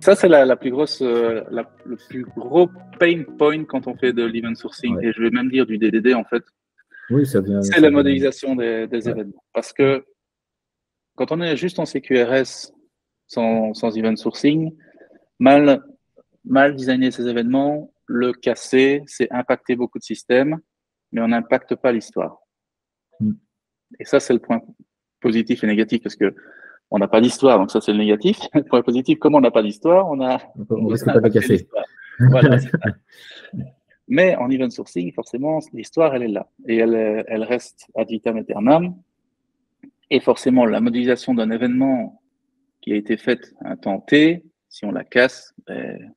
ça, c'est la plus grosse, le plus gros pain point quand on fait de l'event sourcing, Ouais. et je vais même dire du DDD en fait. Oui, ça vient. C'est la modélisation des Ouais. événements. Parce que quand on est juste en CQRS sans event sourcing, mal designer ces événements, le casser, c'est impacter beaucoup de systèmes, mais on n'impacte pas l'histoire. Mm. Et ça, c'est le point positif et négatif, parce que on n'a pas d'histoire, donc ça, c'est le négatif. Le point positif, comme on n'a pas d'histoire, On risque pas de le casser. Voilà, c'est ça. Mais en event sourcing, forcément, l'histoire, elle est là. Et elle reste ad vitam aeternam. Et forcément, la modélisation d'un événement qui a été faite à un temps T, si on la casse,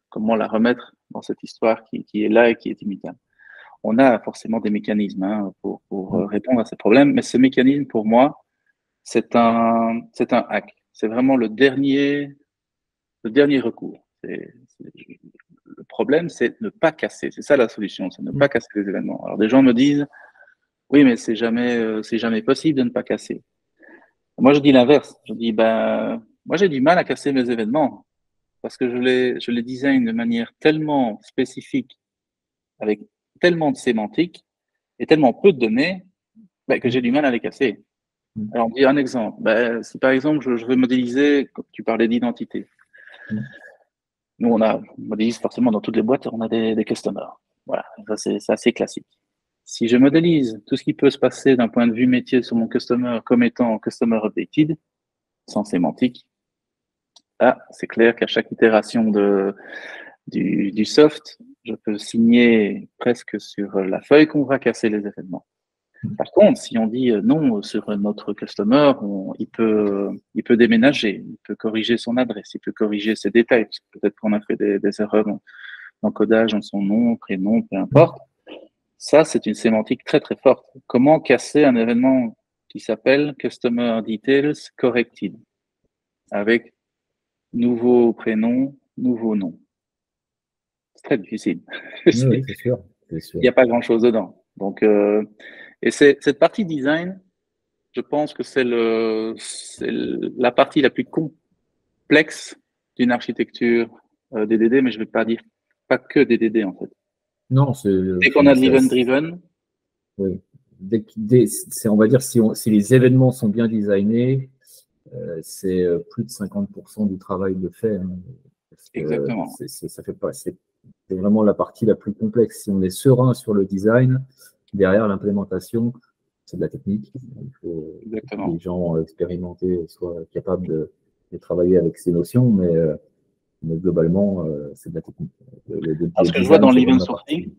comment la remettre dans cette histoire qui est là et qui est immutable? On a forcément des mécanismes pour répondre à ces problèmes, mais ce mécanisme, pour moi, c'est un hack. C'est vraiment le dernier recours. Le problème, c'est ne pas casser. C'est ça la solution, c'est ne pas casser les événements. Alors des gens me disent, oui, mais c'est jamais possible de ne pas casser. Moi, je dis l'inverse. Je dis, moi, j'ai du mal à casser mes événements parce que je les design de manière tellement spécifique, avec tellement de sémantique et tellement peu de données, que j'ai du mal à les casser. Alors, on dit un exemple. Si par exemple, je veux modéliser, comme tu parlais d'identité. Nous, on modélise forcément dans toutes les boîtes, on a des customers. Voilà, ça c'est assez classique. Si je modélise tout ce qui peut se passer d'un point de vue métier sur mon customer comme étant customer updated, sans sémantique, c'est clair qu'à chaque itération du soft, je peux signer presque sur la feuille qu'on va casser les événements. Par contre, si on dit non sur notre customer, il peut déménager, il peut corriger son adresse, il peut corriger ses détails, parce que peut-être qu'on a fait des erreurs d'encodage dans son nom, prénom, peu importe. Ça, c'est une sémantique très très forte. Comment casser un événement qui s'appelle Customer Details Corrected avec nouveau prénom, nouveau nom? C'est très difficile. Oui, c'est sûr. Il n'y a pas grand-chose dedans. Donc, et cette partie design, je pense que c'est la partie la plus complexe d'une architecture DDD, mais je ne vais pas dire pas que DDD en fait. Non, c'est. Dès qu'on a de l'event driven. Oui. On va dire si les événements sont bien designés, c'est plus de 50% du travail de fait. Hein, exactement. Ça fait pas. C'est vraiment la partie la plus complexe. Si on est serein sur le design, derrière l'implémentation, c'est de la technique. Il faut que les gens expérimentés soient capables de travailler avec ces notions, mais globalement, c'est de la technique. Ce que je vois dans l'event sourcing,